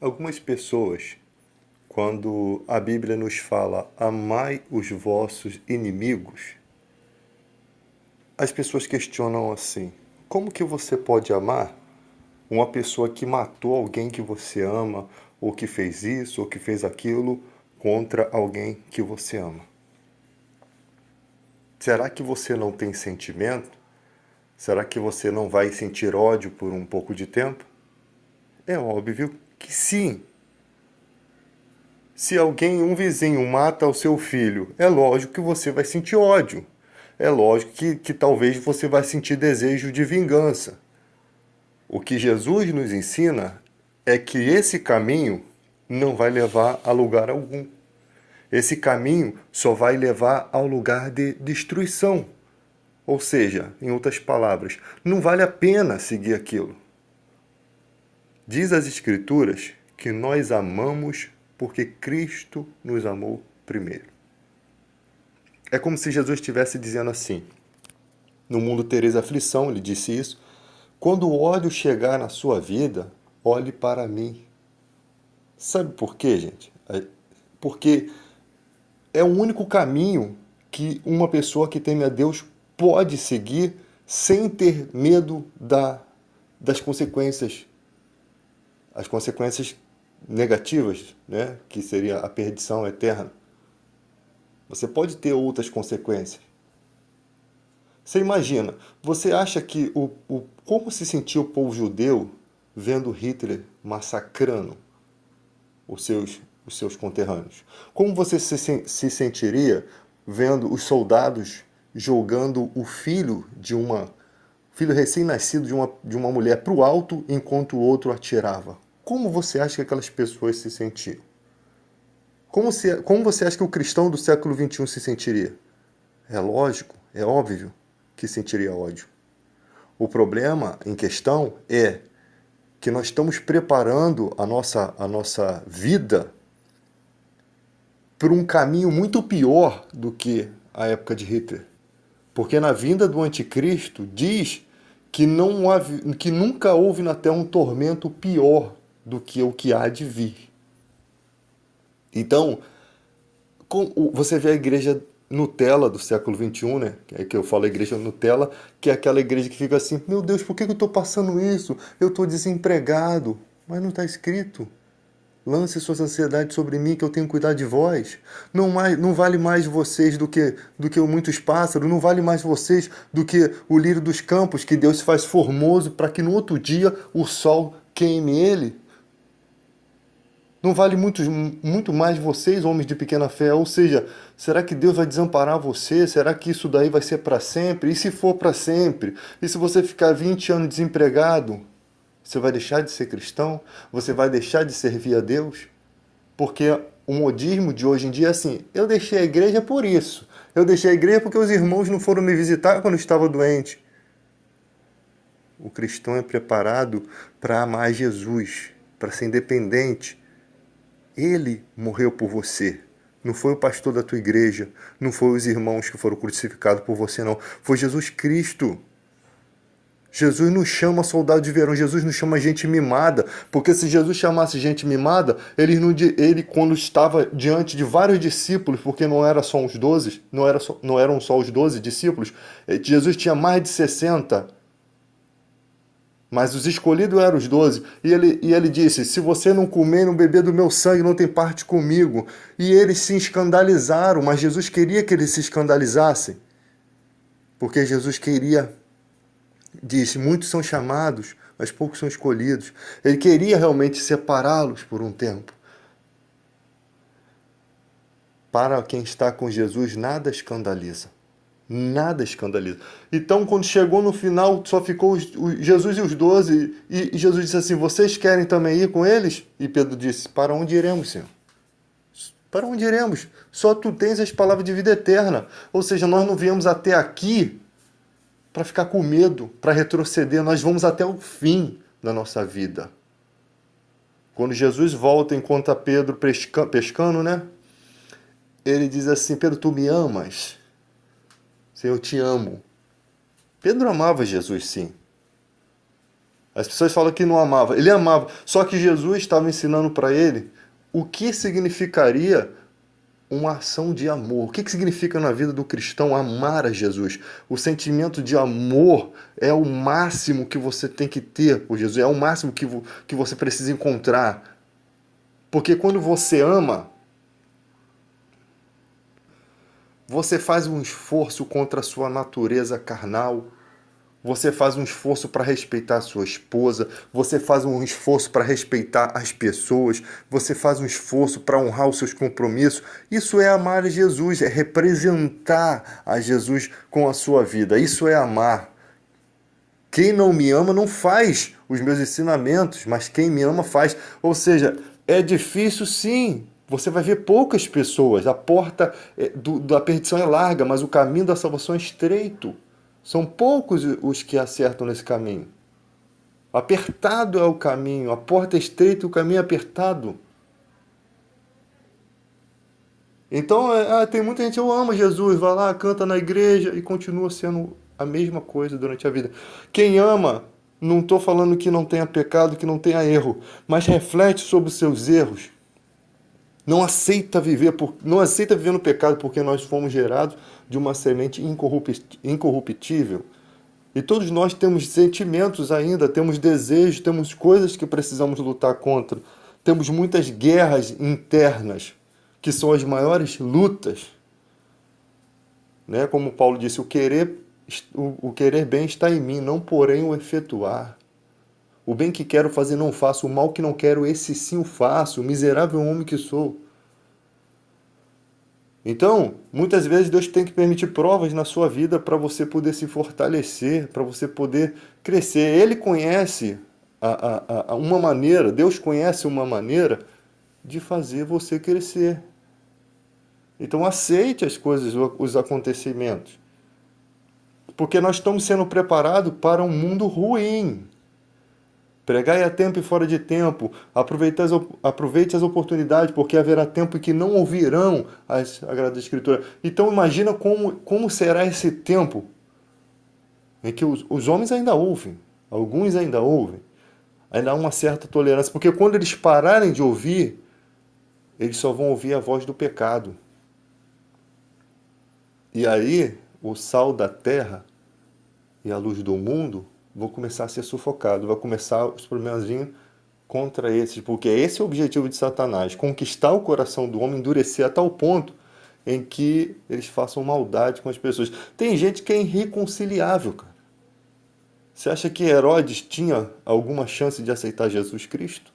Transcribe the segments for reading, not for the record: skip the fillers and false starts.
Algumas pessoas, quando a Bíblia nos fala amai os vossos inimigos, as pessoas questionam assim: como que você pode amar uma pessoa que matou alguém que você ama, ou que fez isso, ou que fez aquilo contra alguém que você ama? Será que você não tem sentimento? Será que você não vai sentir ódio por um pouco de tempo? É óbvio que sim. Se alguém, um vizinho, mata o seu filho, é lógico que você vai sentir ódio. É lógico que talvez você vai sentir desejo de vingança. O que Jesus nos ensina é que esse caminho não vai levar a lugar algum. Esse caminho só vai levar ao lugar de destruição. Ou seja, em outras palavras, não vale a pena seguir aquilo. Diz as Escrituras que nós amamos porque Cristo nos amou primeiro. É como se Jesus estivesse dizendo assim: no mundo tereis aflição, ele disse isso. Quando o ódio chegar na sua vida, olhe para mim. Sabe por quê, gente? Porque é o único caminho que uma pessoa que teme a Deus pode seguir sem ter medo das consequências. As consequências negativas, né? Que seria a perdição eterna. Você pode ter outras consequências. Você imagina, você acha que como se sentiu o povo judeu vendo Hitler massacrando os seus conterrâneos? Como você se sentiria vendo os soldados jogando o filho recém-nascido de uma mulher para o alto enquanto o outro atirava? Como você acha que aquelas pessoas se sentiam? Como você acha que o cristão do século XXI se sentiria? É lógico, é óbvio que sentiria ódio. O problema em questão é que nós estamos preparando a nossa vida para um caminho muito pior do que a época de Hitler. Porque na vinda do anticristo diz que nunca houve na Terra um tormento pior do que o que há de vir. Então, você vê a igreja Nutella do século XXI, né? É que eu falo a igreja Nutella, que é aquela igreja que fica assim: meu Deus, por que eu estou passando isso? Eu estou desempregado. Mas não está escrito. Lance suas ansiedades sobre mim, que eu tenho que cuidar de vós. Não vale mais vocês do que muitos pássaros, não vale mais vocês do que o lírio dos campos, que Deus faz formoso para que no outro dia o sol queime ele. Não vale muito mais vocês, homens de pequena fé? Ou seja, será que Deus vai desamparar você? Será que isso daí vai ser para sempre? E se for para sempre? E se você ficar 20 anos desempregado? Você vai deixar de ser cristão? Você vai deixar de servir a Deus? Porque o modismo de hoje em dia é assim: eu deixei a igreja por isso. Eu deixei a igreja porque os irmãos não foram me visitar quando eu estava doente. O cristão é preparado para amar Jesus, para ser independente. Ele morreu por você. Não foi o pastor da tua igreja, não foi os irmãos que foram crucificados por você, não. Foi Jesus Cristo. Jesus não chama soldado de verão, Jesus não chama gente mimada, porque se Jesus chamasse gente mimada, ele quando estava diante de vários discípulos, porque não era só os 12, não eram só os 12 discípulos, Jesus tinha mais de 60, mas os escolhidos eram os 12. E ele disse: se você não comer e não beber do meu sangue, não tem parte comigo. E eles se escandalizaram, mas Jesus queria que eles se escandalizassem, porque Jesus queria. Disse: muitos são chamados, mas poucos são escolhidos. Ele queria realmente separá-los por um tempo. Para quem está com Jesus, nada escandaliza. Nada escandaliza. Então, quando chegou no final, só ficou Jesus e os 12. E Jesus disse assim: vocês querem também ir com eles? E Pedro disse: para onde iremos, Senhor? Para onde iremos? Só tu tens as palavras de vida eterna. Ou seja, nós não viemos até aqui para ficar com medo, para retroceder. Nós vamos até o fim da nossa vida. Quando Jesus volta, encontra Pedro pescando, né? Ele diz assim: Pedro, tu me amas? Sim, eu te amo. Pedro amava Jesus, sim. As pessoas falam que não amava. Ele amava. Só que Jesus estava ensinando para ele o que significaria uma ação de amor. O que significa na vida do cristão amar a Jesus? O sentimento de amor é o máximo que você tem que ter por Jesus, é o máximo que você precisa encontrar. Porque quando você ama, você faz um esforço contra a sua natureza carnal. Você faz um esforço para respeitar a sua esposa, você faz um esforço para respeitar as pessoas, você faz um esforço para honrar os seus compromissos. Isso é amar a Jesus, é representar a Jesus com a sua vida. Isso é amar. Quem não me ama não faz os meus ensinamentos, mas quem me ama faz. Ou seja, é difícil sim. Você vai ver poucas pessoas. A porta da perdição é larga, mas o caminho da salvação é estreito. São poucos os que acertam nesse caminho. Apertado é o caminho, a porta é estreita e o caminho é apertado. Então, tem muita gente, eu amo Jesus, vai lá, canta na igreja e continua sendo a mesma coisa durante a vida. Quem ama, não estou falando que não tenha pecado, que não tenha erro, mas reflete sobre os seus erros. Não aceita viver no pecado porque nós fomos gerados de uma semente incorruptível. E todos nós temos sentimentos ainda, temos desejos, temos coisas que precisamos lutar contra. Temos muitas guerras internas, que são as maiores lutas. Né? Como Paulo disse, o querer bem está em mim, não porém o efetuar. O bem que quero fazer não faço, o mal que não quero, esse sim o faço, o miserável homem que sou. Então, muitas vezes Deus tem que permitir provas na sua vida para você poder se fortalecer, para você poder crescer. Ele conhece uma maneira, Deus conhece uma maneira de fazer você crescer. Então, aceite as coisas, os acontecimentos. Porque nós estamos sendo preparados para um mundo ruim. Pregai a tempo e fora de tempo, aproveite as oportunidades, porque haverá tempo em que não ouvirão as Sagradas Escrituras. Então imagina como será esse tempo em que os homens ainda ouvem, alguns ainda ouvem, ainda há uma certa tolerância, porque quando eles pararem de ouvir, eles só vão ouvir a voz do pecado. E aí, o sal da terra e a luz do mundo vão começar a ser sufocados, vai começar os problemas vir contra esses, porque esse é o objetivo de Satanás, conquistar o coração do homem, endurecer a tal ponto em que eles façam maldade com as pessoas. Tem gente que é irreconciliável, cara. Você acha que Herodes tinha alguma chance de aceitar Jesus Cristo?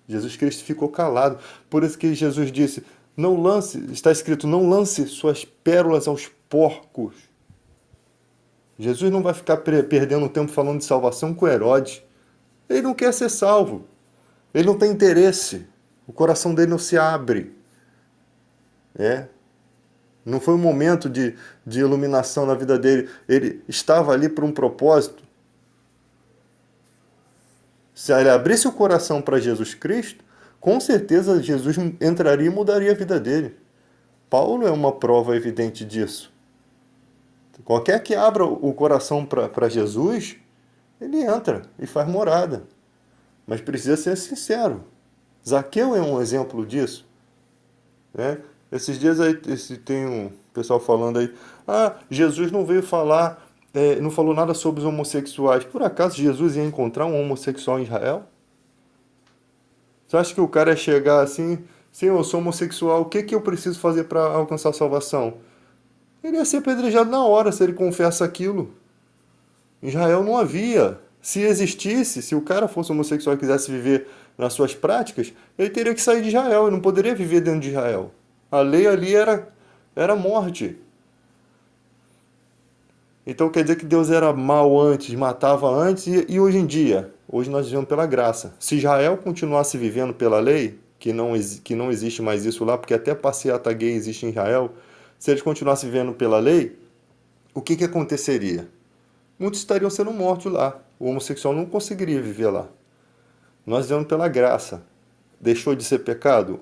Jesus Cristo ficou calado. Por isso que Jesus disse, não lance, está escrito, não lance suas pérolas aos porcos. Jesus não vai ficar perdendo tempo falando de salvação com Herodes. Ele não quer ser salvo. Ele não tem interesse. O coração dele não se abre. Não foi um momento de iluminação na vida dele. Ele estava ali por um propósito. Se ele abrisse o coração para Jesus Cristo, com certeza Jesus entraria e mudaria a vida dele. Paulo é uma prova evidente disso. Qualquer que abra o coração para Jesus, ele entra e faz morada. Mas precisa ser sincero. Zaqueu é um exemplo disso. Né? Esses dias aí tem um pessoal falando aí, Jesus não veio falar, não falou nada sobre os homossexuais. Por acaso Jesus ia encontrar um homossexual em Israel? Você acha que o cara ia chegar assim, sim, eu sou homossexual, o que eu preciso fazer para alcançar a salvação? Ele ia ser apedrejado na hora se ele confessa aquilo. Em Israel não havia. Se existisse, se o cara fosse homossexual e quisesse viver nas suas práticas, ele teria que sair de Israel, ele não poderia viver dentro de Israel. A lei ali era morte. Então quer dizer que Deus era mau antes, matava antes, e hoje em dia? Hoje nós vivemos pela graça. Se Israel continuasse vivendo pela lei, que não existe mais isso lá, porque até passeata gay existe em Israel, se eles continuassem vivendo pela lei, o que aconteceria? Muitos estariam sendo mortos lá. O homossexual não conseguiria viver lá. Nós vivemos pela graça. Deixou de ser pecado?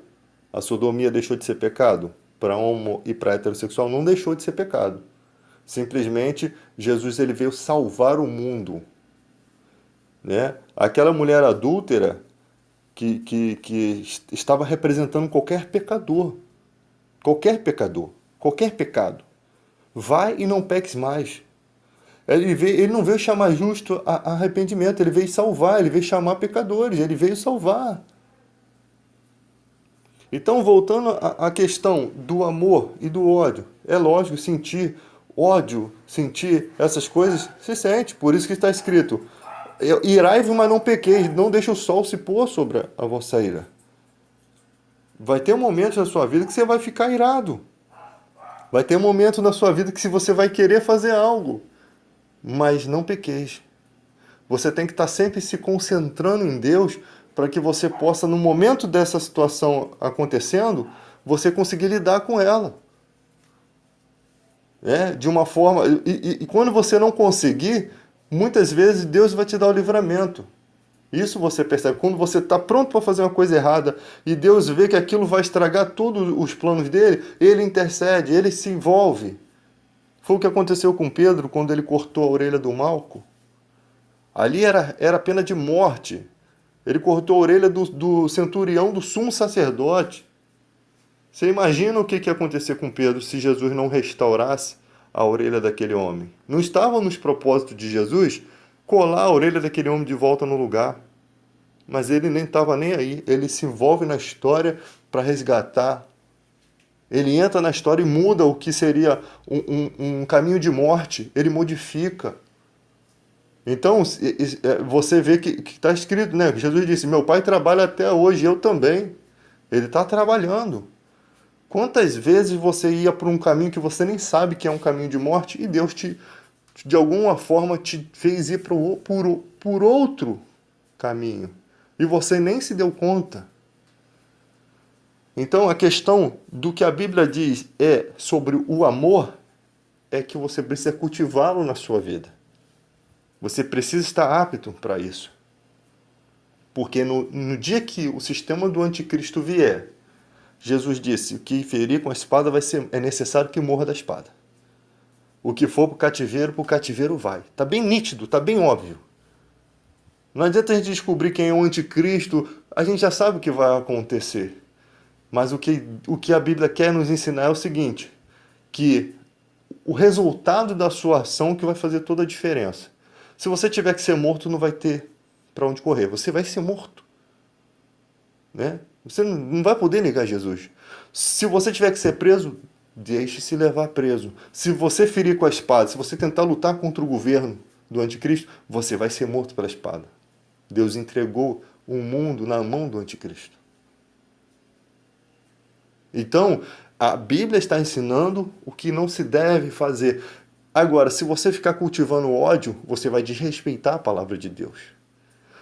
A sodomia deixou de ser pecado? Para homo e para heterossexual não deixou de ser pecado. Simplesmente, Jesus ele veio salvar o mundo. né? Aquela mulher adúltera que estava representando qualquer pecado. Vai e não peques mais. Ele não veio chamar justo a arrependimento, ele veio salvar, ele veio chamar pecadores, ele veio salvar. Então, voltando à questão do amor e do ódio, é lógico sentir ódio, sentir essas coisas, se sente. Por isso que está escrito: irai-vos, mas não pequeis, não deixe o sol se pôr sobre a vossa ira. Vai ter momentos na sua vida que você vai ficar irado. Vai ter momentos na sua vida que você vai querer fazer algo, mas não pequeis. Você tem que estar sempre se concentrando em Deus para que você possa, no momento dessa situação acontecendo, você conseguir lidar com ela. De uma forma. E quando você não conseguir, muitas vezes Deus vai te dar o livramento. Isso você percebe. Quando você está pronto para fazer uma coisa errada e Deus vê que aquilo vai estragar todos os planos dele, ele intercede, ele se envolve. Foi o que aconteceu com Pedro quando ele cortou a orelha do Malco. Ali era pena de morte. Ele cortou a orelha do centurião, do sumo sacerdote. Você imagina o que ia acontecer com Pedro se Jesus não restaurasse a orelha daquele homem? Não estava nos propósitos de Jesus colar a orelha daquele homem de volta no lugar. Mas ele nem estava nem aí. Ele se envolve na história para resgatar. Ele entra na história e muda o que seria um caminho de morte. Ele modifica. Então, você vê que está escrito, né? Jesus disse: meu pai trabalha até hoje, eu também. Ele está trabalhando. Quantas vezes você ia por um caminho que você nem sabe que é um caminho de morte e Deus de alguma forma te fez ir por outro caminho e você nem se deu conta? Então, a questão do que a Bíblia diz sobre o amor é que você precisa cultivá-lo na sua vida. Você precisa estar apto para isso. Porque no dia que o sistema do anticristo vier, Jesus disse: o que ferir com a espada é necessário que morra da espada. O que for para o cativeiro vai. Está bem nítido, está bem óbvio. Não adianta a gente descobrir quem é o anticristo, a gente já sabe o que vai acontecer. Mas o que a Bíblia quer nos ensinar é o seguinte: que o resultado da sua ação que vai fazer toda a diferença. Se você tiver que ser morto, não vai ter para onde correr. Você vai ser morto. Né? Você não vai poder negar Jesus. Se você tiver que ser preso, deixe-se levar preso. Se você ferir com a espada, se você tentar lutar contra o governo do anticristo, você vai ser morto pela espada. Deus entregou o mundo na mão do anticristo. Então, a Bíblia está ensinando o que não se deve fazer. Agora, se você ficar cultivando ódio, você vai desrespeitar a palavra de Deus.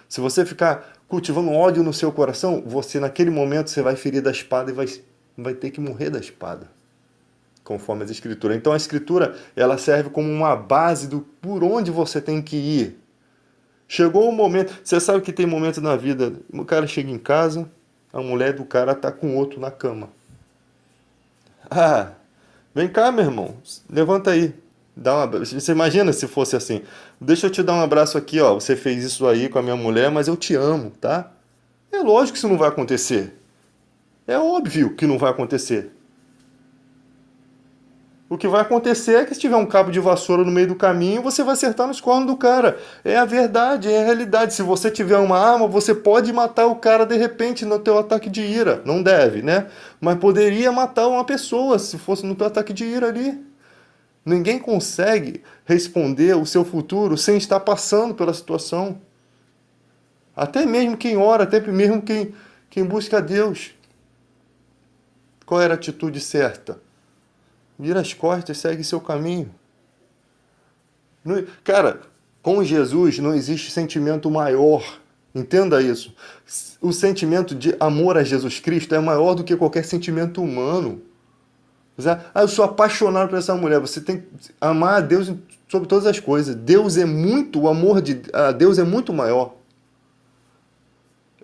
Se você ficar cultivando ódio no seu coração, naquele momento você vai ferir da espada e vai ter que morrer da espada, conforme as escrituras. Então a escritura, ela serve como uma base por onde você tem que ir. Chegou o momento, você sabe que tem momentos na vida, o cara chega em casa, a mulher do cara tá com outro na cama. Vem cá, meu irmão, levanta aí. Você imagina se fosse assim: deixa eu te dar um abraço aqui, ó. Você fez isso aí com a minha mulher, mas eu te amo, tá? É lógico que isso não vai acontecer. É óbvio que não vai acontecer. O que vai acontecer é que se tiver um cabo de vassoura no meio do caminho, você vai acertar nos cornos do cara. É a verdade, é a realidade. Se você tiver uma arma, você pode matar o cara de repente no teu ataque de ira. Não deve, né? Mas poderia matar uma pessoa se fosse no teu ataque de ira ali. Ninguém consegue responder o seu futuro sem estar passando pela situação. Até mesmo quem ora, até mesmo quem busca a Deus. Qual era a atitude certa? Vira as costas e segue seu caminho. Cara, com Jesus não existe sentimento maior. Entenda isso. O sentimento de amor a Jesus Cristo é maior do que qualquer sentimento humano. Eu sou apaixonado por essa mulher. Você tem que amar a Deus sobre todas as coisas. O amor de Deus é muito maior.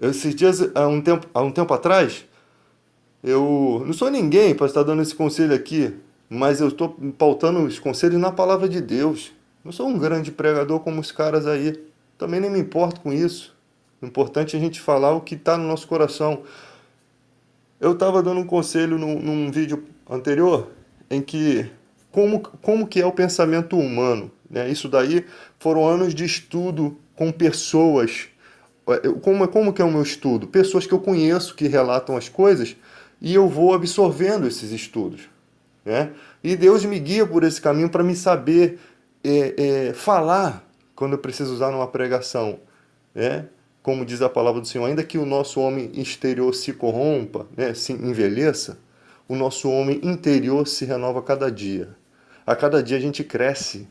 Esses dias, há um tempo atrás, eu não sou ninguém para estar dando esse conselho aqui, mas eu estou pautando os conselhos na palavra de Deus. Não sou um grande pregador como os caras aí. Também nem me importo com isso. O importante é a gente falar o que está no nosso coração. Eu estava dando um conselho num vídeo anterior em que como que é o pensamento humano, né? Isso daí foram anos de estudo com pessoas. Como que é o meu estudo? Pessoas que eu conheço que relatam as coisas e eu vou absorvendo esses estudos, né? E Deus me guia por esse caminho para me saber falar quando eu preciso usar numa pregação, né? Como diz a palavra do Senhor, ainda que o nosso homem exterior se corrompa, né, se envelheça, o nosso homem interior se renova a cada dia. A cada dia a gente cresce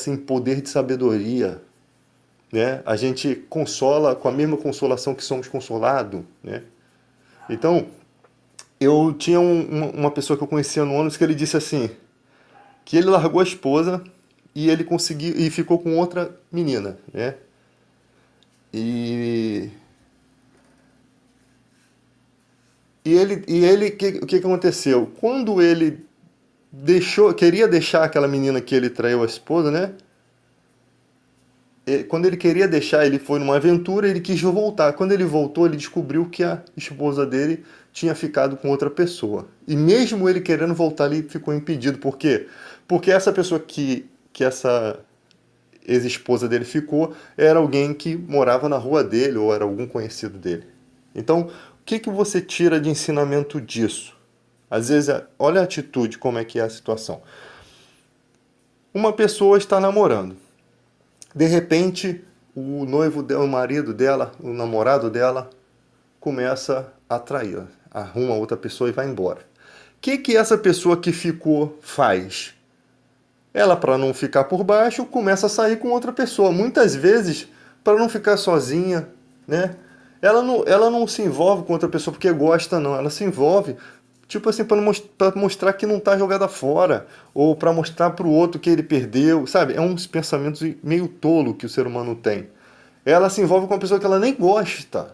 em poder de sabedoria, né? A gente consola com a mesma consolação que somos consolados, né? Então, eu tinha uma pessoa que eu conhecia no ônibus que ele disse assim, que ele largou a esposa e ele conseguiu e ficou com outra menina, né? E o que aconteceu? Quando ele queria deixar aquela menina que ele traiu a esposa, né? Quando ele queria deixar, ele foi numa aventura, ele quis voltar. Quando ele voltou, ele descobriu que a esposa dele tinha ficado com outra pessoa. E mesmo ele querendo voltar, ele ficou impedido. Por quê? Porque essa pessoa que essa ex-esposa dele ficou era alguém que morava na rua dele ou era algum conhecido dele. Então, o que você tira de ensinamento disso? Às vezes, olha a atitude, como é que é a situação. Uma pessoa está namorando. De repente, o noivo dela, o marido dela, o namorado dela, começa a trair, arruma outra pessoa e vai embora. O que essa pessoa que ficou faz? Ela, para não ficar por baixo, começa a sair com outra pessoa. Muitas vezes, para não ficar sozinha, né? Ela não se envolve com outra pessoa porque gosta, não. Ela se envolve, tipo assim, para mostrar que não está jogada fora. Ou para mostrar para o outro que ele perdeu, sabe? É uns pensamentos meio tolo que o ser humano tem. Ela se envolve com uma pessoa que ela nem gosta.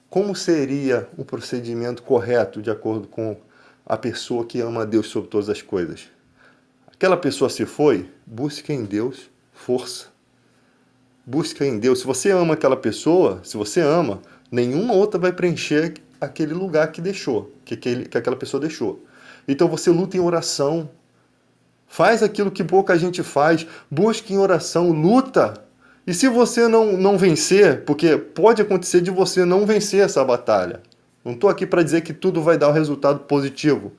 Como seria o procedimento correto de acordo com a pessoa que ama a Deus sobre todas as coisas? Aquela pessoa se foi, busque em Deus força. Busque em Deus. Se você ama aquela pessoa, se você ama, nenhuma outra vai preencher aquele lugar que deixou, que aquela pessoa deixou. Então você luta em oração. Faz aquilo que pouca gente faz. Busque em oração, luta. E se você não vencer, porque pode acontecer de você não vencer essa batalha. Não estou aqui para dizer que tudo vai dar um resultado positivo,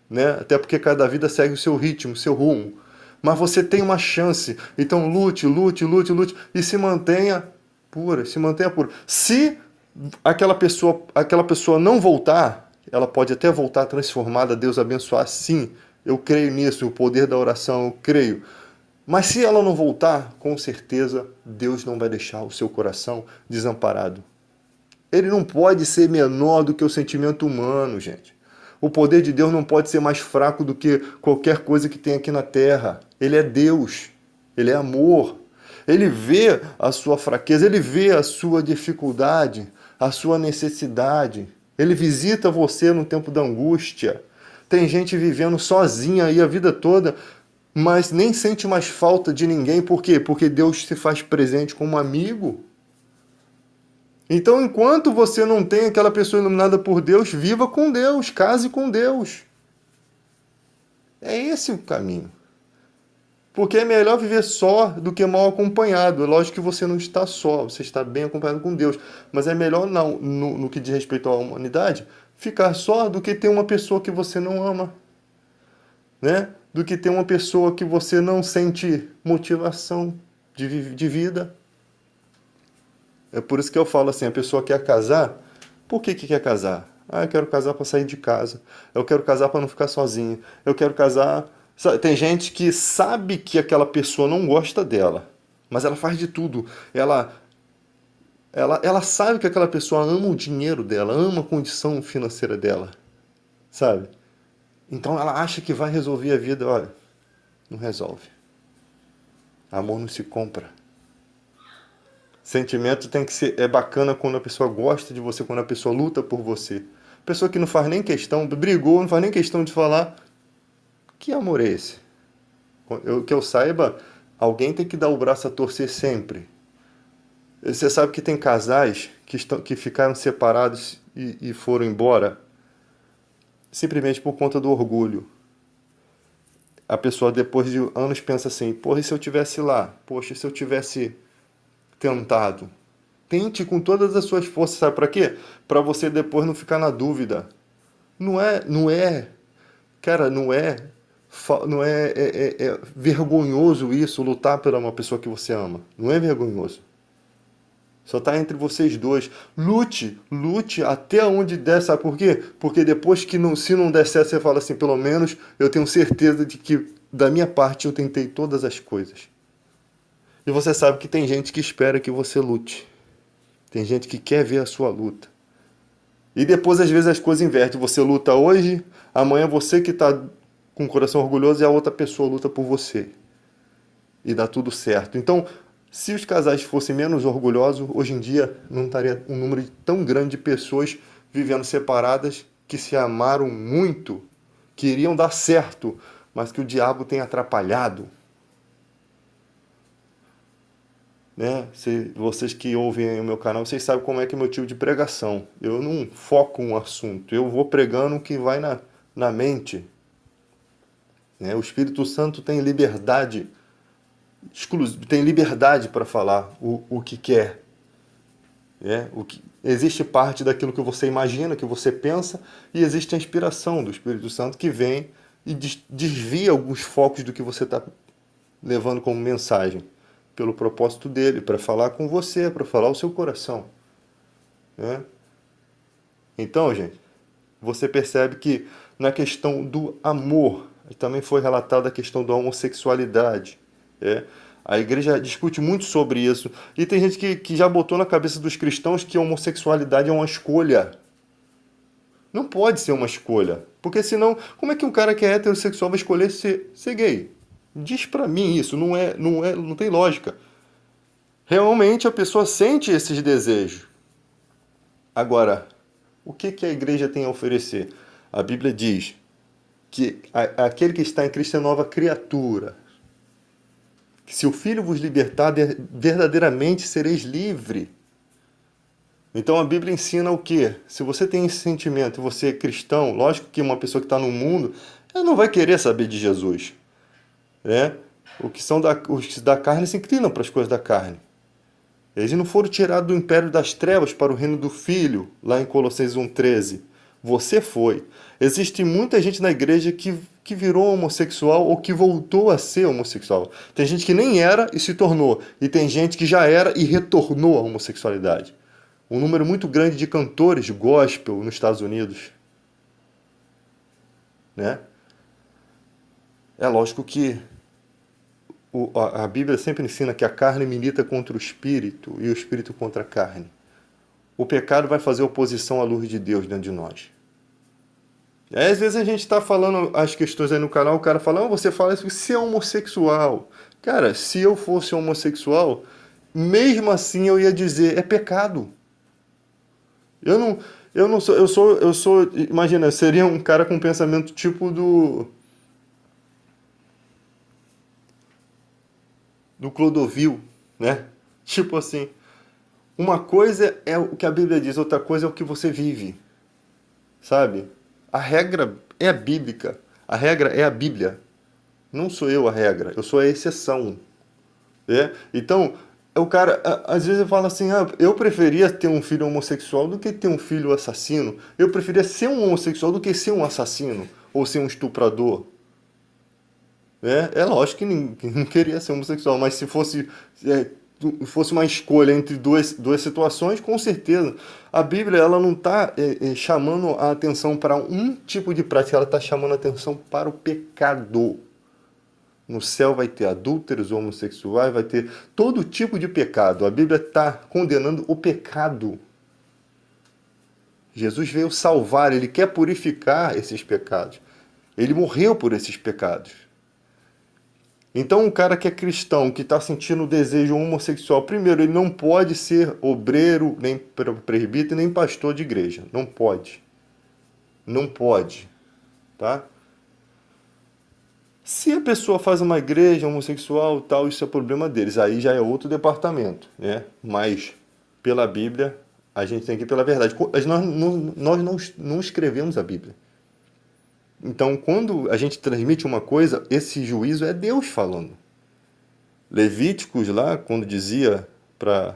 né? Até porque cada vida segue o seu ritmo, o seu rumo. Mas você tem uma chance. Então lute, lute, lute, lute e se mantenha pura, se mantenha pura. Se aquela pessoa não voltar, ela pode até voltar transformada, Deus abençoar, sim. Eu creio nisso, o poder da oração, eu creio. Mas se ela não voltar, com certeza Deus não vai deixar o seu coração desamparado. Ele não pode ser menor do que o sentimento humano, gente. O poder de Deus não pode ser mais fraco do que qualquer coisa que tem aqui na terra. Ele é Deus. Ele é amor. Ele vê a sua fraqueza, ele vê a sua dificuldade, a sua necessidade. Ele visita você no tempo da angústia. Tem gente vivendo sozinha aí a vida toda, mas nem sente mais falta de ninguém. Por quê? Porque Deus se faz presente como amigo. Então, enquanto você não tem aquela pessoa iluminada por Deus, viva com Deus, case com Deus. É esse o caminho. Porque é melhor viver só do que mal acompanhado. É lógico que você não está só, você está bem acompanhado com Deus. Mas é melhor, não, no que diz respeito à humanidade, ficar só do que ter uma pessoa que você não ama, né? Do que ter uma pessoa que você não sente motivação de vida. É por isso que eu falo assim, a pessoa quer casar, por que quer casar? Ah, eu quero casar para sair de casa. Eu quero casar para não ficar sozinho. Eu quero casar... Tem gente que sabe que aquela pessoa não gosta dela, mas ela faz de tudo. Ela sabe que aquela pessoa ama o dinheiro dela, ama a condição financeira dela, sabe? Então ela acha que vai resolver a vida. Olha, não resolve. Amor não se compra. Sentimento tem que ser... É bacana quando a pessoa gosta de você, quando a pessoa luta por você. Pessoa que não faz nem questão, brigou, não faz nem questão de falar. Que amor é esse? Que eu saiba, Alguém tem que dar o braço a torcer sempre. Você sabe que tem casais que ficaram separados e foram embora simplesmente por conta do orgulho. A pessoa depois de anos pensa assim, porra, e se eu tivesse lá? Poxa, e se eu tivesse tentado? Tente com todas as suas forças, sabe para quê? Para você depois não ficar na dúvida. Cara, não é vergonhoso isso, lutar por uma pessoa que você ama. Não é vergonhoso. Só tá entre vocês dois. Lute até onde der, sabe por quê? Porque depois que não, se não der certo, você fala assim, pelo menos eu tenho certeza de que da minha parte eu tentei todas as coisas. E você sabe que tem gente que espera que você lute. Tem gente que quer ver a sua luta. E depois, às vezes, as coisas invertem. Você luta hoje, amanhã você que está com o coração orgulhoso e a outra pessoa luta por você. E dá tudo certo. Então, se os casais fossem menos orgulhosos, hoje em dia não estaria um número tão grande de pessoas vivendo separadas que se amaram muito, que iriam dar certo, mas que o diabo tem atrapalhado. Né? Vocês que ouvem o meu canal, vocês sabem como é que é meu tipo de pregação. Eu não foco um assunto, eu vou pregando o que vai na mente. Né? O Espírito Santo tem liberdade, tem liberdade para falar o que quer. Né? Existe parte daquilo que você imagina, que você pensa, e existe a inspiração do Espírito Santo que vem e desvia alguns focos do que você está levando como mensagem, pelo propósito dele, para falar com você, para falar o seu coração. Né? Então, gente, você percebe que na questão do amor, também foi relatada a questão da homossexualidade. Né? A igreja discute muito sobre isso. E tem gente que já botou na cabeça dos cristãos que a homossexualidade é uma escolha. Não pode ser uma escolha. Porque senão, como é que um cara que é heterossexual vai escolher ser gay? Diz pra mim isso, não tem lógica. Realmente a pessoa sente esses desejos. Agora, o que a igreja tem a oferecer? A Bíblia diz que aquele que está em Cristo é nova criatura. Que se o Filho vos libertar, verdadeiramente sereis livre. Então a Bíblia ensina o quê? Se você tem esse sentimento e você é cristão, lógico que uma pessoa que está no mundo, ela não vai querer saber de Jesus. Né? Os da carne se inclinam para as coisas da carne. Eles não foram tirados do império das trevas para o reino do Filho, lá em Colossenses 1,13. Você foi. Existe muita gente na igreja que virou homossexual ou que voltou a ser homossexual. Tem gente que nem era e se tornou. E tem gente que já era e retornou à homossexualidade. Um número muito grande de cantores gospel nos Estados Unidos. Né? É lógico que a Bíblia sempre ensina que a carne milita contra o espírito e o espírito contra a carne. O pecado vai fazer oposição à luz de Deus dentro de nós. E aí, às vezes a gente está falando as questões aí no canal, o cara fala, você fala isso, se é homossexual. Cara, se eu fosse homossexual, mesmo assim eu ia dizer, é pecado. Imagina, eu seria um cara com um pensamento tipo do Clodovil, né? Tipo assim, uma coisa é o que a Bíblia diz, outra coisa é o que você vive, sabe? A regra é a bíblica, a regra é a Bíblia. Não sou eu a regra, eu sou a exceção. Né? Então, o cara, às vezes eu falo assim, eu preferia ter um filho homossexual do que ter um filho assassino. Eu preferia ser um homossexual do que ser um assassino ou ser um estuprador. É lógico que não queria ser homossexual, mas se fosse uma escolha entre duas situações, com certeza. A Bíblia ela não está chamando a atenção para um tipo de prática, ela está chamando a atenção para o pecado. No céu vai ter adúlteros, homossexuais, vai ter todo tipo de pecado. A Bíblia está condenando o pecado. Jesus veio salvar, ele quer purificar esses pecados. Ele morreu por esses pecados. Então, um cara que é cristão, que está sentindo o desejo homossexual, primeiro, ele não pode ser obreiro, nem presbítero, nem pastor de igreja. Não pode. Não pode. Tá? Se a pessoa faz uma igreja homossexual, tal, isso é problema deles. Aí já é outro departamento, né? Mas pela Bíblia, a gente tem que ir pela verdade. Nós não escrevemos a Bíblia. Então, quando a gente transmite uma coisa, esse juízo é Deus falando. Levíticos lá, quando dizia para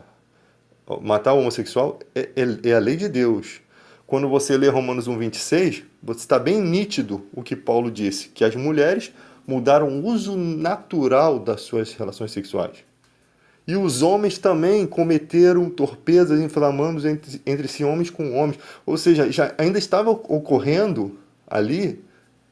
matar o homossexual, é a lei de Deus. Quando você lê Romanos 1,26, você está bem nítido o que Paulo disse, que as mulheres mudaram o uso natural das suas relações sexuais. E os homens também cometeram torpezas inflamando entre si homens com homens. Ou seja, já ainda estava ocorrendo ali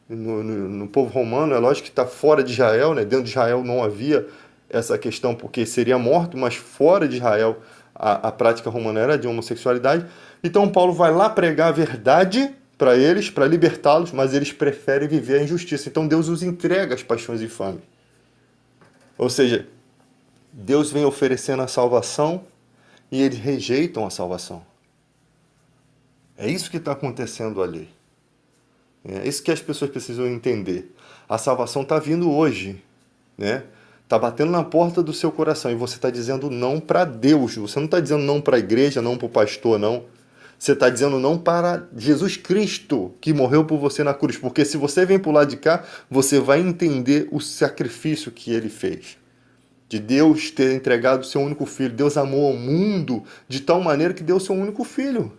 no povo romano. É lógico que está fora de Israel, né? Dentro de Israel não havia essa questão porque seria morto, mas fora de Israel a prática romana era de homossexualidade. Então Paulo vai lá pregar a verdade para eles, para libertá-los, mas eles preferem viver a injustiça. Então Deus os entrega às paixões infames. Ou seja, Deus vem oferecendo a salvação e eles rejeitam a salvação. É isso que está acontecendo ali. É isso que as pessoas precisam entender. A salvação está vindo hoje, né? Está batendo na porta do seu coração e você está dizendo não para Deus. Você não está dizendo não para a igreja, não para o pastor, não. Você está dizendo não para Jesus Cristo, que morreu por você na cruz. Porque se você vem para o lado de cá, você vai entender o sacrifício que ele fez. De Deus ter entregado o seu único filho. Deus amou o mundo de tal maneira que deu o seu único filho.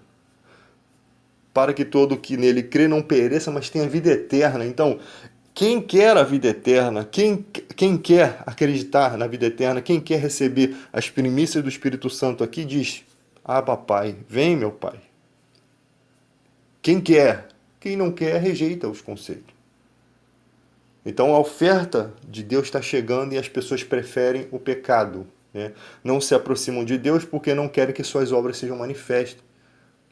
Para que todo que nele crê não pereça, mas tenha vida eterna. Então, quem quer a vida eterna, quem quer acreditar na vida eterna, quem quer receber as primícias do Espírito Santo aqui, diz: Abba, Pai, vem, meu Pai. Quem quer? Quem não quer, rejeita os conceitos. Então a oferta de Deus está chegando e as pessoas preferem o pecado, né? Não se aproximam de Deus porque não querem que suas obras sejam manifestas.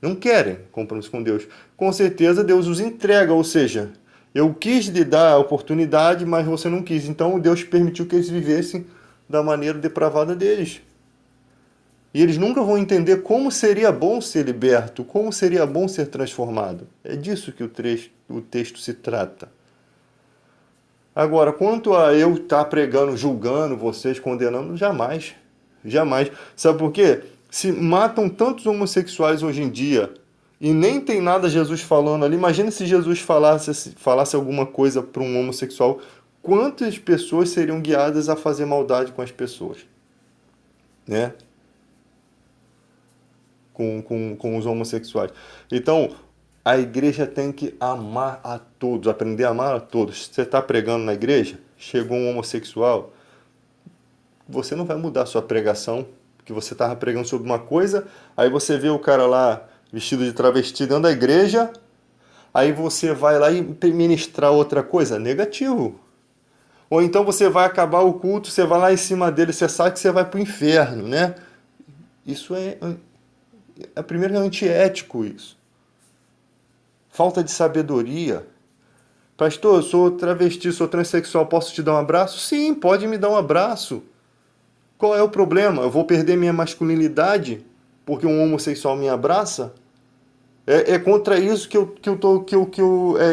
Não querem compromisso com Deus. Com certeza Deus os entrega, ou seja, eu quis lhe dar a oportunidade, mas você não quis. Então Deus permitiu que eles vivessem da maneira depravada deles. E eles nunca vão entender como seria bom ser liberto, como seria bom ser transformado. É disso que o texto se trata. Agora, quanto a eu estar pregando, julgando vocês, condenando, jamais. Jamais. Sabe por quê? Se matam tantos homossexuais hoje em dia e nem tem nada Jesus falando ali, imagina se Jesus falasse alguma coisa para um homossexual, quantas pessoas seriam guiadas a fazer maldade com as pessoas? Né? Com os homossexuais. Então, a igreja tem que amar a todos, aprender a amar a todos. Você está pregando na igreja, chegou um homossexual, você não vai mudar a sua pregação, porque você estava pregando sobre uma coisa, aí você vê o cara lá vestido de travesti dentro da igreja, aí você vai lá e ministrar outra coisa, negativo. Ou então você vai acabar o culto, você vai lá em cima dele, você sabe que você vai para o inferno, né? Isso primeiro é antiético isso. Falta de sabedoria. Pastor, eu sou travesti, sou transexual, posso te dar um abraço? Sim, pode me dar um abraço. Qual é o problema? Eu vou perder minha masculinidade porque um homossexual me abraça? É contra isso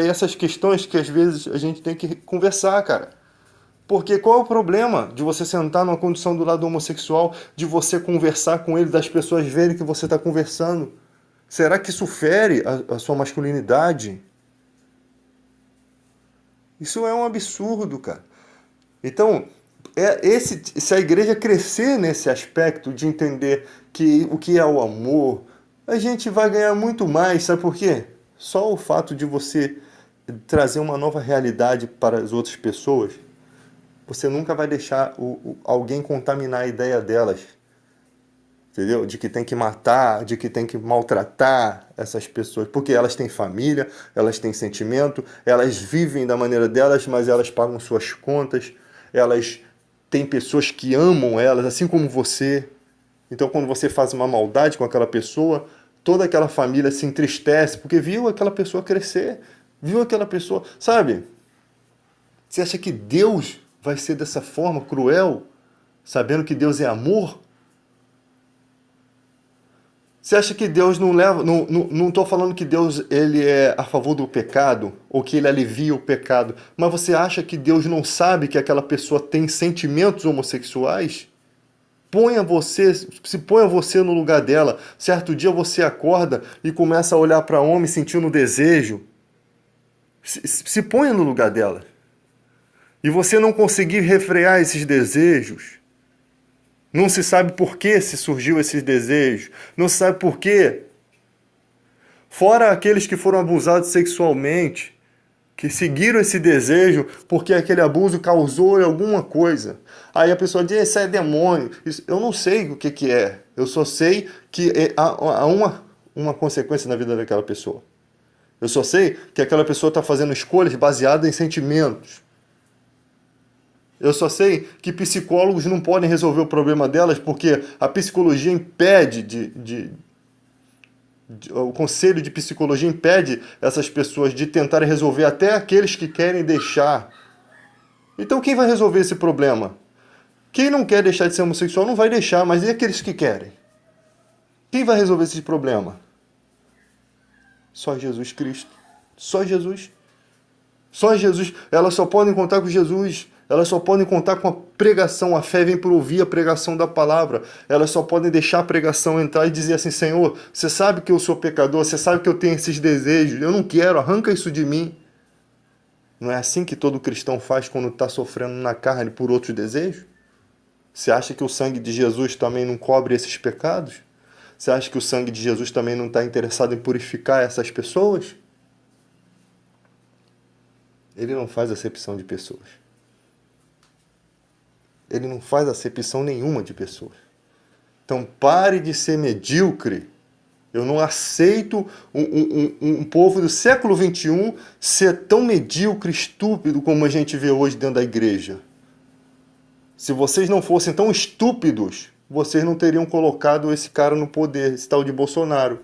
essas questões que às vezes a gente tem que conversar, cara. Porque qual é o problema de você sentar numa condição do lado homossexual, de você conversar com ele, das pessoas verem que você está conversando? Será que isso fere a sua masculinidade? Isso é um absurdo, cara. Então, se a igreja crescer nesse aspecto de entender que o que é o amor, a gente vai ganhar muito mais, sabe por quê? Só o fato de você trazer uma nova realidade para as outras pessoas, você nunca vai deixar alguém contaminar a ideia delas. Entendeu? De que tem que matar, de que tem que maltratar essas pessoas, porque elas têm família, elas têm sentimento, elas vivem da maneira delas, mas elas pagam suas contas, elas têm pessoas que amam elas, assim como você. Então, quando você faz uma maldade com aquela pessoa, toda aquela família se entristece, porque viu aquela pessoa crescer, viu aquela pessoa, sabe? Você acha que Deus vai ser dessa forma cruel, sabendo que Deus é amor? Você acha que Deus não leva... Não estou falando que Deus ele é a favor do pecado, ou que ele alivia o pecado, mas você acha que Deus não sabe que aquela pessoa tem sentimentos homossexuais? Ponha você no lugar dela. Certo dia você acorda e começa a olhar para homem sentindo desejo. Se ponha no lugar dela. E você não conseguir refrear esses desejos. Não se sabe por que se surgiu esses desejos. Não se sabe por quê. Fora aqueles que foram abusados sexualmente, que seguiram esse desejo porque aquele abuso causou alguma coisa. Aí a pessoa diz, isso é demônio. Eu não sei o que é. Eu só sei que há uma consequência na vida daquela pessoa. Eu só sei que aquela pessoa está fazendo escolhas baseadas em sentimentos. Eu só sei que psicólogos não podem resolver o problema delas porque a psicologia impede o conselho de psicologia impede essas pessoas de tentarem resolver até aqueles que querem deixar. Então quem vai resolver esse problema? Quem não quer deixar de ser homossexual não vai deixar, mas e aqueles que querem? Quem vai resolver esse problema? Só Jesus Cristo. Só Jesus. Só Jesus. Elas só podem contar com Jesus. Elas só podem contar com a pregação. A fé vem por ouvir a pregação da palavra. Elas só podem deixar a pregação entrar e dizer assim, Senhor, você sabe que eu sou pecador, você sabe que eu tenho esses desejos, eu não quero, arranca isso de mim. Não é assim que todo cristão faz quando está sofrendo na carne por outros desejos? Você acha que o sangue de Jesus também não cobre esses pecados? Você acha que o sangue de Jesus também não está interessado em purificar essas pessoas? Ele não faz acepção de pessoas. Ele não faz acepção nenhuma de pessoas. Então pare de ser medíocre. Eu não aceito um povo do século XXI ser tão medíocre, estúpido como a gente vê hoje dentro da igreja. Se vocês não fossem tão estúpidos, vocês não teriam colocado esse cara no poder, esse tal de Bolsonaro.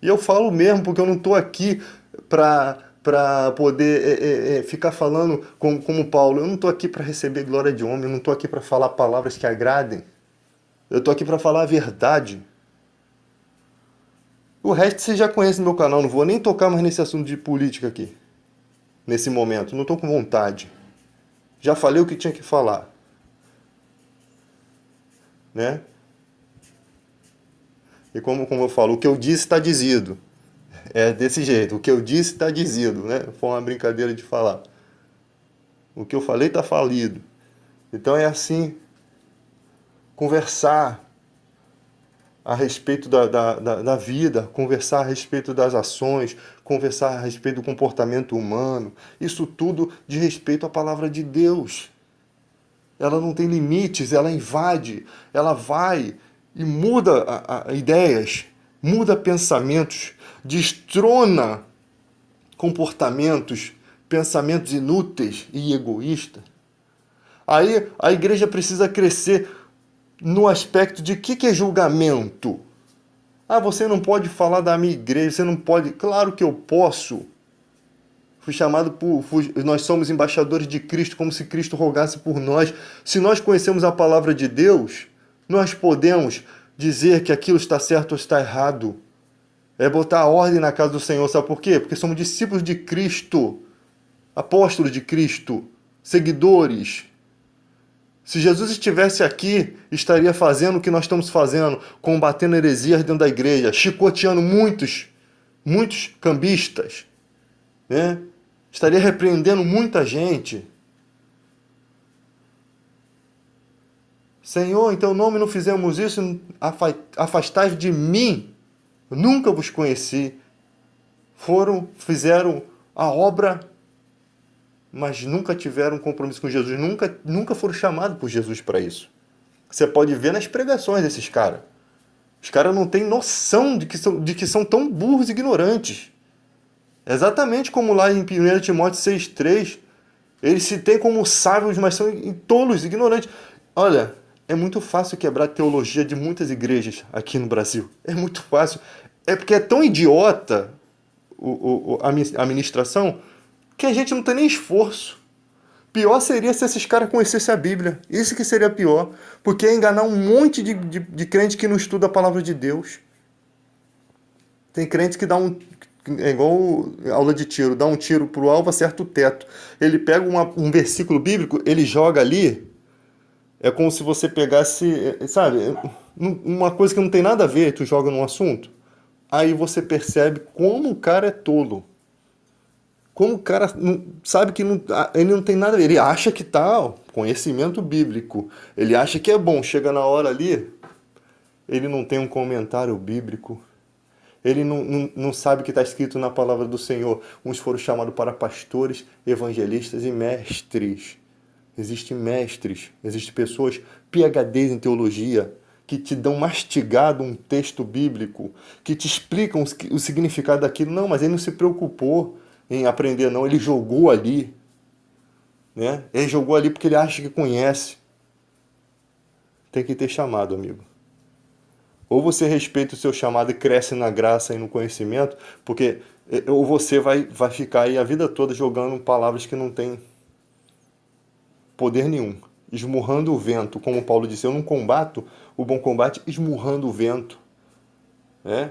E eu falo mesmo porque eu não estou aqui para poder ficar falando como Paulo. Eu não estou aqui para receber glória de homem, eu não estou aqui para falar palavras que agradem. Eu estou aqui para falar a verdade. O resto você já conhece no meu canal, não vou nem tocar mais nesse assunto de política aqui. Nesse momento, não estou com vontade. Já falei o que tinha que falar. Né? E como eu falo, o que eu disse está dizido. É desse jeito, o que eu disse está dizido, né? Foi uma brincadeira de falar. O que eu falei está falido. Então é assim, conversar a respeito da vida, conversar a respeito das ações, conversar a respeito do comportamento humano. Isso tudo de respeito à palavra de Deus. Ela não tem limites, ela invade, ela vai e muda ideias, muda pensamentos, destrona comportamentos, pensamentos inúteis e egoístas. Aí a igreja precisa crescer no aspecto de que é julgamento. Ah, você não pode falar da minha igreja, você não pode... Claro que eu posso. Fui chamado nós somos embaixadores de Cristo, como se Cristo rogasse por nós. Se nós conhecemos a palavra de Deus, nós podemos dizer que aquilo está certo ou está errado. É botar a ordem na casa do Senhor. Sabe por quê? Porque somos discípulos de Cristo, apóstolos de Cristo, seguidores. Se Jesus estivesse aqui, estaria fazendo o que nós estamos fazendo, combatendo heresias dentro da igreja, chicoteando muitos cambistas, né? Estaria repreendendo muita gente. Senhor, em teu nome não fizemos isso, afastai-vos de mim. Eu nunca vos conheci. Fizeram a obra, mas nunca tiveram compromisso com Jesus. Nunca foram chamados por Jesus para isso. Você pode ver nas pregações desses caras. Os caras não têm noção de que são tão burros e ignorantes. Exatamente como lá em 1 Timóteo 6,3, eles se têm como sábios, mas são tolos, ignorantes. Olha, é muito fácil quebrar a teologia de muitas igrejas aqui no Brasil. É muito fácil. É porque é tão idiota a ministração que a gente não tem nem esforço. Pior seria se esses caras conhecessem a Bíblia. Isso que seria pior. Porque é enganar um monte de crente que não estuda a palavra de Deus. Tem crente que dá um... É igual aula de tiro. Dá um tiro pro alvo, acerta o teto. Ele pega um versículo bíblico, ele joga ali. É como se você pegasse, sabe, uma coisa que não tem nada a ver, tu joga num assunto. Aí você percebe como o cara é tolo. Como o cara sabe que ele não tem nada a ver. Ele acha que tá, ó, conhecimento bíblico. Ele acha que é bom. Chega na hora ali, ele não tem um comentário bíblico. Ele não sabe o que está escrito na palavra do Senhor. Uns foram chamados para pastores, evangelistas e mestres. Existem mestres, existem pessoas PhDs em teologia que te dão mastigado um texto bíblico, que te explicam o significado daquilo. Não, mas ele não se preocupou em aprender, não. Ele jogou ali. Né? Ele jogou ali porque ele acha que conhece. Tem que ter chamado, amigo. Ou você respeita o seu chamado e cresce na graça e no conhecimento, porque ou você vai ficar aí a vida toda jogando palavras que não tem poder nenhum, esmurrando o vento, como Paulo disse, eu não combato o bom combate esmurrando o vento. Né?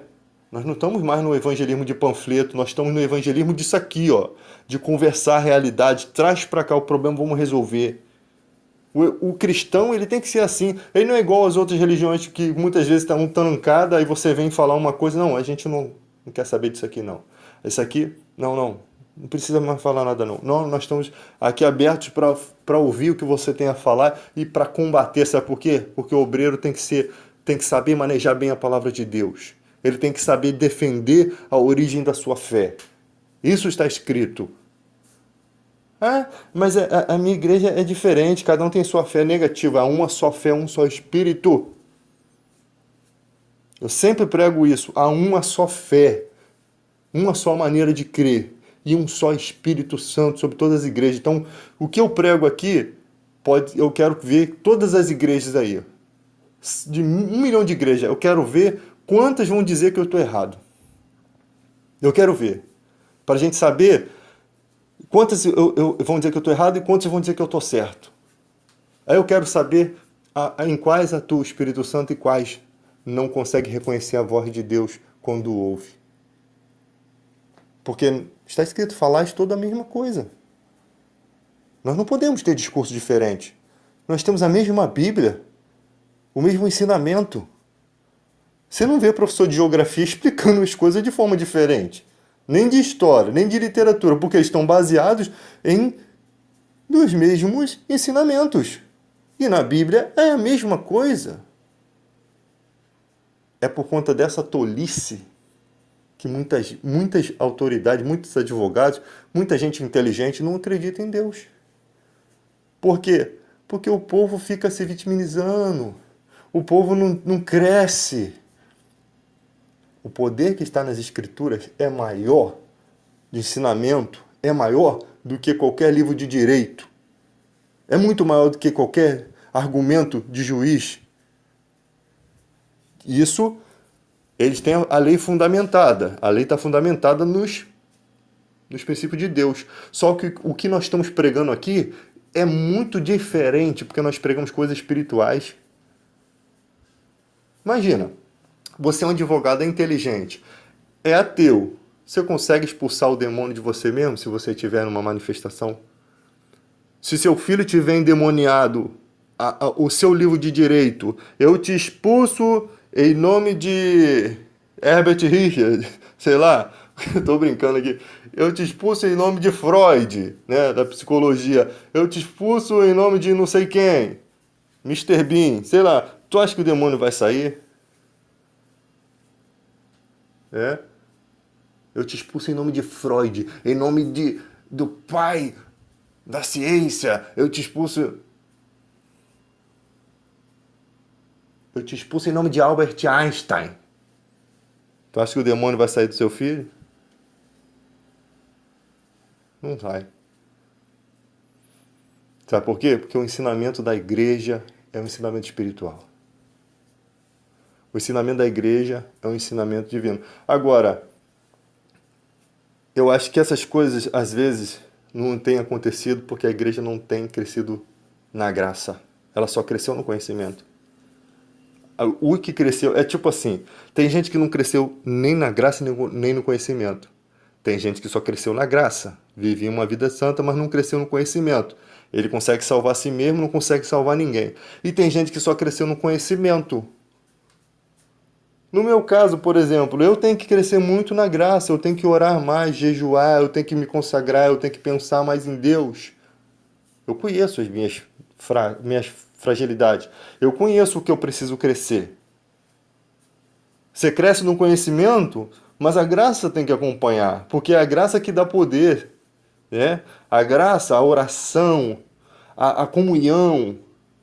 Nós não estamos mais no evangelismo de panfleto, nós estamos no evangelismo disso aqui, ó, de conversar a realidade, traz para cá o problema, vamos resolver. O cristão, ele tem que ser assim. Ele não é igual às outras religiões que muitas vezes estão trancadas, aí você vem falar uma coisa, não, a gente não quer saber disso aqui, não. Isso aqui, não precisa mais falar nada, não. Não, nós estamos aqui abertos para ouvir o que você tem a falar e para combater, sabe por quê? Porque o obreiro tem que saber manejar bem a palavra de Deus. Ele tem que saber defender a origem da sua fé. Isso está escrito. Ah, mas a minha igreja é diferente, cada um tem sua fé negativa, há uma só fé, um só Espírito. Eu sempre prego isso, há uma só fé, uma só maneira de crer e um só Espírito Santo sobre todas as igrejas. Então, o que eu prego aqui, eu quero ver todas as igrejas aí, de 1 milhão de igrejas, eu quero ver quantas vão dizer que eu estou errado. Eu quero ver, para a gente saber quantas vão dizer que eu estou errado e quantas vão dizer que eu estou certo. Aí eu quero saber em quais atua o Espírito Santo e quais não consegue reconhecer a voz de Deus quando ouve. Porque está escrito, falais toda a mesma coisa. Nós não podemos ter discurso diferente. Nós temos a mesma Bíblia, o mesmo ensinamento. Você não vê professor de geografia explicando as coisas de forma diferente. Nem de história, nem de literatura, porque eles estão baseados nos mesmos ensinamentos. E na Bíblia é a mesma coisa. É por conta dessa tolice que muitas autoridades, muitos advogados, muita gente inteligente não acredita em Deus. Por quê? Porque o povo fica se vitimizando. O povo não cresce. O poder que está nas Escrituras é maior, de ensinamento, é maior do que qualquer livro de direito. É muito maior do que qualquer argumento de juiz. Isso, eles têm a lei fundamentada. A lei está fundamentada nos princípios de Deus. Só que o que nós estamos pregando aqui é muito diferente, porque nós pregamos coisas espirituais. Imagina, você é um advogado, é inteligente, é ateu. Você consegue expulsar o demônio de você mesmo se você tiver numa manifestação? Se seu filho tiver endemoniado, o seu livro de direito, eu te expulso em nome de Herbert Richard, sei lá, estou brincando aqui. Eu te expulso em nome de Freud, né, da psicologia. Eu te expulso em nome de não sei quem, Mr. Bean, sei lá. Tu acha que o demônio vai sair? É? Eu te expulso em nome de Freud, em nome do pai da ciência. Eu te expulso em nome de Albert Einstein. Tu acha que o demônio vai sair do seu filho? Não vai. Sabe por quê? Porque o ensinamento da igreja é um ensinamento espiritual. O ensinamento da igreja é um ensinamento divino. Agora, eu acho que essas coisas, às vezes, não tem acontecido porque a igreja não tem crescido na graça. Ela só cresceu no conhecimento. O que cresceu é tipo assim: tem gente que não cresceu nem na graça nem no conhecimento. Tem gente que só cresceu na graça, vivia uma vida santa, mas não cresceu no conhecimento. Ele consegue salvar a si mesmo, não consegue salvar ninguém. E tem gente que só cresceu no conhecimento. No meu caso, por exemplo, eu tenho que crescer muito na graça, eu tenho que orar mais, jejuar, eu tenho que me consagrar, eu tenho que pensar mais em Deus. Eu conheço as minhas fragilidades. Eu conheço o que eu preciso crescer. Você cresce no conhecimento, mas a graça tem que acompanhar, porque é a graça que dá poder, né? A graça, a oração, a comunhão.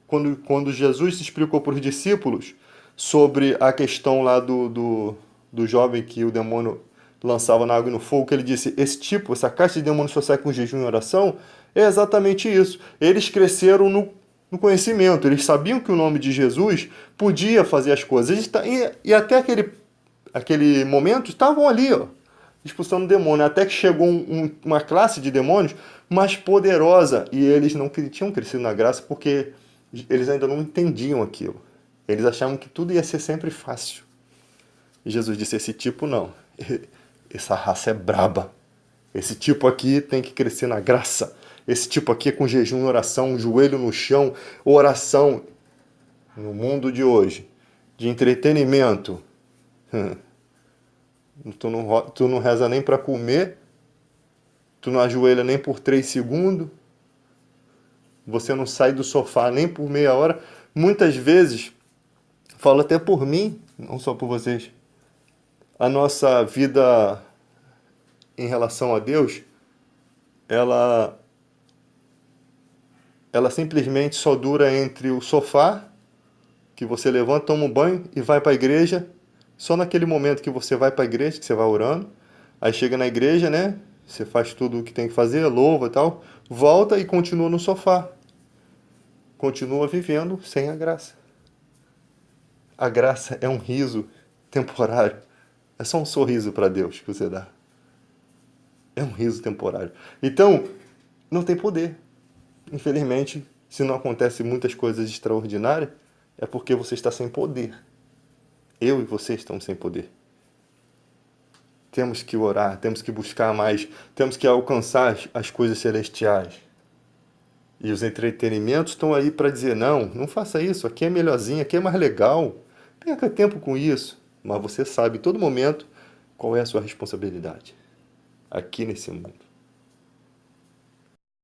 Quando Jesus se explicou para os discípulos sobre a questão lá do jovem que o demônio lançava na água e no fogo, que ele disse: essa caixa de demônios só sai com jejum e oração, é exatamente isso. Eles cresceram no conhecimento, eles sabiam que o nome de Jesus podia fazer as coisas. E até aquele momento estavam ali, ó, expulsando demônio, até que chegou uma classe de demônios mais poderosa, e eles não tinham crescido na graça porque eles ainda não entendiam aquilo. Eles achavam que tudo ia ser sempre fácil. E Jesus disse: esse tipo não. Essa raça é braba. Esse tipo aqui tem que crescer na graça. Esse tipo aqui é com jejum e oração, joelho no chão, oração. No mundo de hoje, de entretenimento, tu não reza nem para comer, tu não ajoelha nem por 3 segundos, você não sai do sofá nem por meia hora. Muitas vezes, falo até por mim, não só por vocês, a nossa vida em relação a Deus, ela, ela simplesmente só dura entre o sofá, que você levanta, toma um banho e vai para a igreja, só naquele momento que você vai para a igreja, que você vai orando, aí chega na igreja, né? Você faz tudo o que tem que fazer, louva e tal, volta e continua no sofá. Continua vivendo sem a graça. A graça é um riso temporário. É só um sorriso para Deus que você dá. É um riso temporário. Então, não tem poder. Infelizmente, se não acontece muitas coisas extraordinárias, é porque você está sem poder. Eu e você estamos sem poder. Temos que orar, temos que buscar mais, temos que alcançar as coisas celestiais. E os entretenimentos estão aí para dizer: não, não faça isso, aqui é melhorzinho, aqui é mais legal. Perca tempo com isso. Mas você sabe em todo momento qual é a sua responsabilidade aqui nesse mundo.